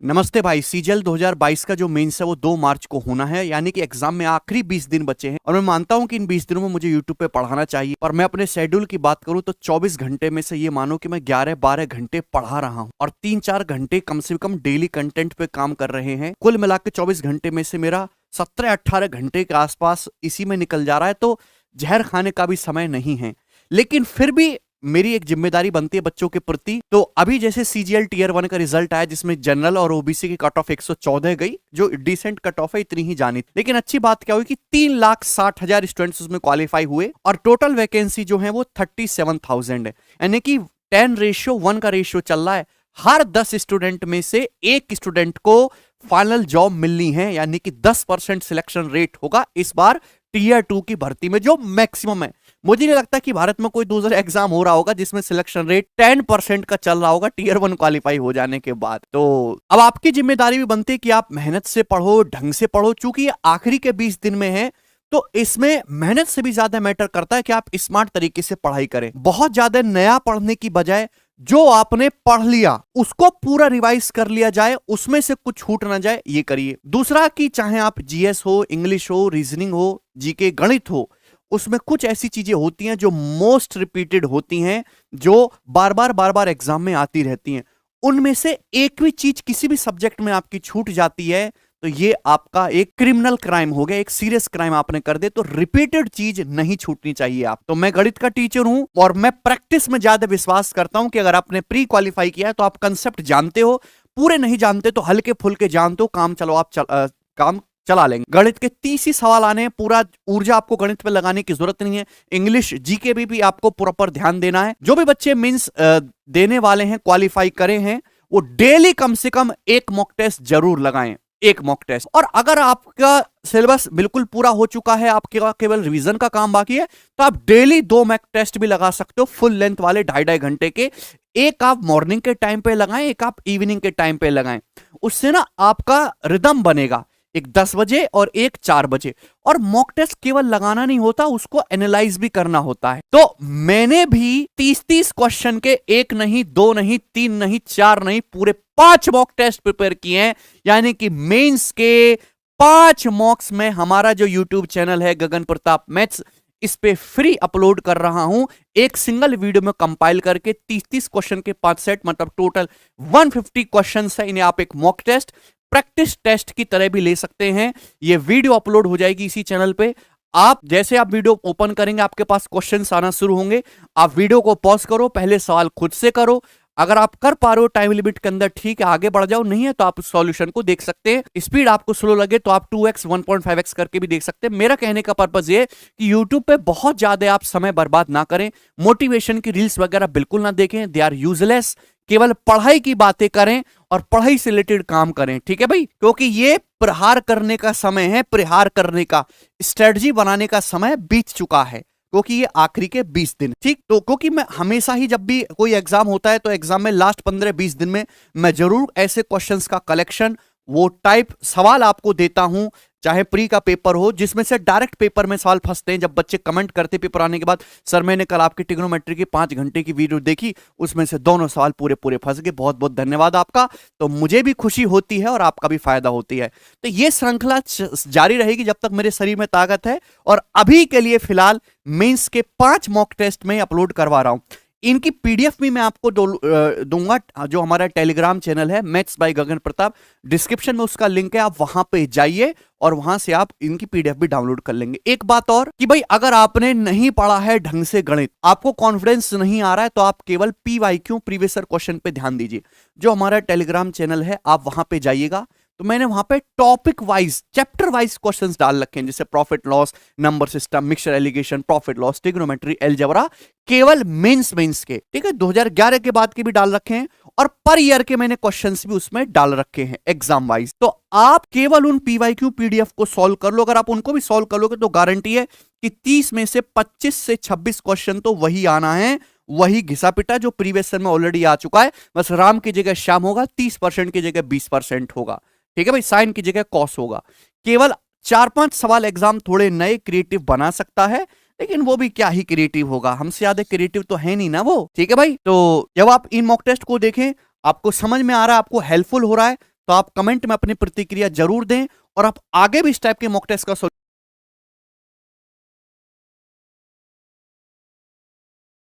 नमस्ते भाई। सीजीएल 2022 का जो मेंस है वो 2 मार्च को होना है, यानी कि एग्जाम में आखिरी 20 दिन बचे हैं। और मैं मानता हूं कि इन 20 दिनों में मुझे यूट्यूब पे पढ़ाना चाहिए। और मैं अपने शेड्यूल की बात करूं तो 24 घंटे में से ये मानो कि मैं 11-12 घंटे पढ़ा रहा हूं और 3-4 घंटे कम से कम डेली कंटेंट पे काम कर रहे हैं। कुल मिला के 24 घंटे में से मेरा 17-18 घंटे के आसपास इसी में निकल जा रहा है, तो जहर खाने का भी समय नहीं है। लेकिन फिर भी मेरी एक जिम्मेदारी बनती है बच्चों के प्रति। तो अभी जैसे सीजीएल टीयर 1 का रिजल्ट आया जिसमें जनरल और ओबीसी की कट ऑफ 114 गई, जो डिसेंट कट ऑफ है, इतनी ही जानी थी। लेकिन अच्छी बात क्या हुई कि 3,60,000 स्टूडेंट्स उसमें क्वालिफाई हुए और टोटल वैकेंसी जो है वो 37,000 है। यानी कि 10:1 का रेशियो चल रहा है। हर 10 स्टूडेंट में से एक स्टूडेंट को फाइनल जॉब मिलनी है, यानी कि 10% सिलेक्शन रेट होगा इस बार टीयर 2 की भर्ती में, जो मैक्सिमम है। मुझे नहीं लगता कि भारत में कोई दूसरा एग्जाम हो रहा होगा जिसमें सिलेक्शन रेट 10% का चल रहा होगा टीयर 1 क्वालिफाई हो जाने के बाद। तो अब आपकी जिम्मेदारी भी बनती है कि आप मेहनत से पढ़ो, ढंग से पढ़ो। चूंकि ये आखिरी के 20 दिन में है तो इसमें मेहनत से भी ज्यादा मैटर करता है कि आप स्मार्ट तरीके से पढ़ाई करें। बहुत ज्यादा नया पढ़ने की बजाय जो आपने पढ़ लिया उसको पूरा रिवाइज कर लिया जाए, उसमें से कुछ छूट ना जाए, ये करिए। दूसरा कि चाहे आप जीएस हो, इंग्लिश हो, रीजनिंग हो, जीके, गणित हो, उसमें कुछ ऐसी चीजें होती हैं जो मोस्ट रिपीटेड होती हैं, जो बार बार एग्जाम में आती रहती हैं। उनमें से एक भी चीज किसी भी सब्जेक्ट में आपकी छूट जाती है तो ये आपका एक क्रिमिनल क्राइम हो गया, एक सीरियस क्राइम आपने कर दे। तो रिपीटेड चीज नहीं छूटनी चाहिए आप। तो मैं गणित का टीचर हूं और मैं प्रैक्टिस में ज्यादा विश्वास करता हूं कि अगर आपने प्री क्वालिफाई किया है तो आप कंसेप्ट जानते हो, पूरे नहीं जानते तो हल्के फुल्के जानते हो, काम चलो आप काम चला लेंगे। गणित के 30 ही सवाल आने हैं, पूरा ऊर्जा आपको गणित पे लगाने की जरूरत नहीं है। इंग्लिश जीके भी आपको प्रॉपर ध्यान देना है। जो भी बच्चे मींस देने वाले हैं, क्वालिफाई करे हैं, वो डेली कम से कम एक मॉक टेस्ट जरूर लगाएं, एक मॉक टेस्ट। और अगर आपका सिलेबस बिल्कुल पूरा हो चुका है, आपके केवल रिवीजन का काम बाकी है, तो आप डेली 2 मॉक टेस्ट भी लगा सकते हो, फुल लेंथ वाले 2.5 घंटे के। एक आप मॉर्निंग के टाइम पे लगाएं, एक आप इवनिंग के टाइम पे लगाएं। उससे ना आपका रिदम बनेगा, एक 10 बजे और एक 4 बजे। और मॉक टेस्ट केवल लगाना नहीं होता, उसको एनालाइज भी करना होता है। तो मैंने भी 30-30 क्वेश्चन के 1 नहीं, 2 नहीं, 3 नहीं, 4 नहीं, पूरे 5 मॉक टेस्ट प्रिपेयर किए हैं। यानी कि मेंस के 5 मॉक्स में हमारा जो यूट्यूब चैनल है गगन प्रताप मैथ्स, इस पे फ्री अपलोड कर रहा हूं। एक सिंगल वीडियो में कंपाइल करके 30-30 क्वेश्चन के 5 सेट, मतलब टोटल 150 क्वेश्चन है। इन्हें आप एक मॉक टेस्ट, प्रैक्टिस टेस्ट की तरह भी ले सकते हैं। ये वीडियो अपलोड हो जाएगी इसी चैनल पे। आप जैसे आप वीडियो ओपन करेंगे आपके पास क्वेश्चंस आना शुरू होंगे। आप वीडियो को पॉज करो, पहले सवाल खुद से करो। अगर आप कर पा रहे हो टाइम लिमिट के अंदर, ठीक है, आगे बढ़ जाओ। नहीं है तो आप सॉल्यूशन को देख सकते हैं। स्पीड आपको स्लो लगे तो आप 2x 1.5x करके भी देख सकते हैं। मेरा कहने का पर्पज ये है कि यूट्यूब पे बहुत ज्यादा आप समय बर्बाद ना करें। मोटिवेशन की रील्स वगैरह बिल्कुल ना देखें, दे आर यूजलेस। केवल पढ़ाई की बातें करें और पढ़ाई से रिलेटेड काम करें, ठीक है भाई। क्योंकि ये प्रहार करने का समय है, प्रहार करने का, स्ट्रेटजी बनाने का समय बीत चुका है, क्योंकि ये आखिरी के 20 दिन, ठीक। तो क्योंकि मैं हमेशा ही जब भी कोई एग्जाम होता है तो एग्जाम में लास्ट 15-20 दिन में मैं जरूर ऐसे क्वेश्चंस का कलेक्शन, वो टाइप सवाल आपको देता हूं, चाहे प्री का पेपर हो जिसमें से डायरेक्ट पेपर में सवाल फंसते हैं। जब बच्चे कमेंट करते पेपर आने के बाद, सर मैंने कल आपकी ट्रिग्नोमेट्री की 5 घंटे की वीडियो देखी, उसमें से दोनों सवाल पूरे पूरे फंस गए, बहुत बहुत धन्यवाद आपका। तो मुझे भी खुशी होती है और आपका भी फायदा होती है। तो ये श्रृंखला जारी रहेगी जब तक मेरे शरीर में ताकत है। और अभी के लिए फिलहाल मेंस के 5 मॉक टेस्ट में अपलोड करवा रहा हूं। इनकी पीडीएफ भी मैं आपको दूंगा, जो हमारा टेलीग्राम चैनल है maths by Gagan Pratap, description में उसका लिंक है, आप वहां पे जाइए और वहां से आप इनकी पीडीएफ भी डाउनलोड कर लेंगे। एक बात और कि भाई, अगर आपने नहीं पढ़ा है ढंग से गणित, आपको कॉन्फिडेंस नहीं आ रहा है, तो आप केवल पीवाईक्यू, प्रीवियस ईयर क्वेश्चन पे ध्यान दीजिए। जो हमारा टेलीग्राम चैनल है, आप वहां पे जाइएगा तो मैंने वहां पे topic wise, chapter wise questions डाल रखे हैं, जैसे profit loss, number system, mixture allegation, profit loss, trigonometry, algebra, केवल मेंस के, ठीक है। 2011 के बाद के भी डाल रखे हैं और पर ईयर के मैंने क्वेश्चंस भी उसमें डाल रखे हैं एग्जाम वाइज। तो आप केवल उन पीवाईक्यू पीडीएफ को सॉल्व कर लो। अगर आप उनको भी सॉल्व कर लोगे तो गारंटी है कि 30 में से 25 से 26 क्वेश्चन तो वही आना है, वही घिसा पिटा जो प्रीवियस ईयर में ऑलरेडी आ चुका है। बस राम की जगह श्याम होगा, 30% की जगह 20% होगा, ठीक है भाई। साइन की जगह कॉस होगा। केवल 4-5 सवाल एग्जाम थोड़े नए क्रिएटिव बना सकता है, लेकिन वो भी क्या ही क्रिएटिव होगा, हमसे ज्यादा क्रिएटिव तो है नहीं ना वो, ठीक है भाई। तो जब आप इन मॉक टेस्ट को देखें, आपको समझ में आ रहा है, आपको हेल्पफुल हो रहा है, तो आप कमेंट में अपनी प्रतिक्रिया जरूर दें और आप आगे भी इस टाइप के मॉक टेस्ट का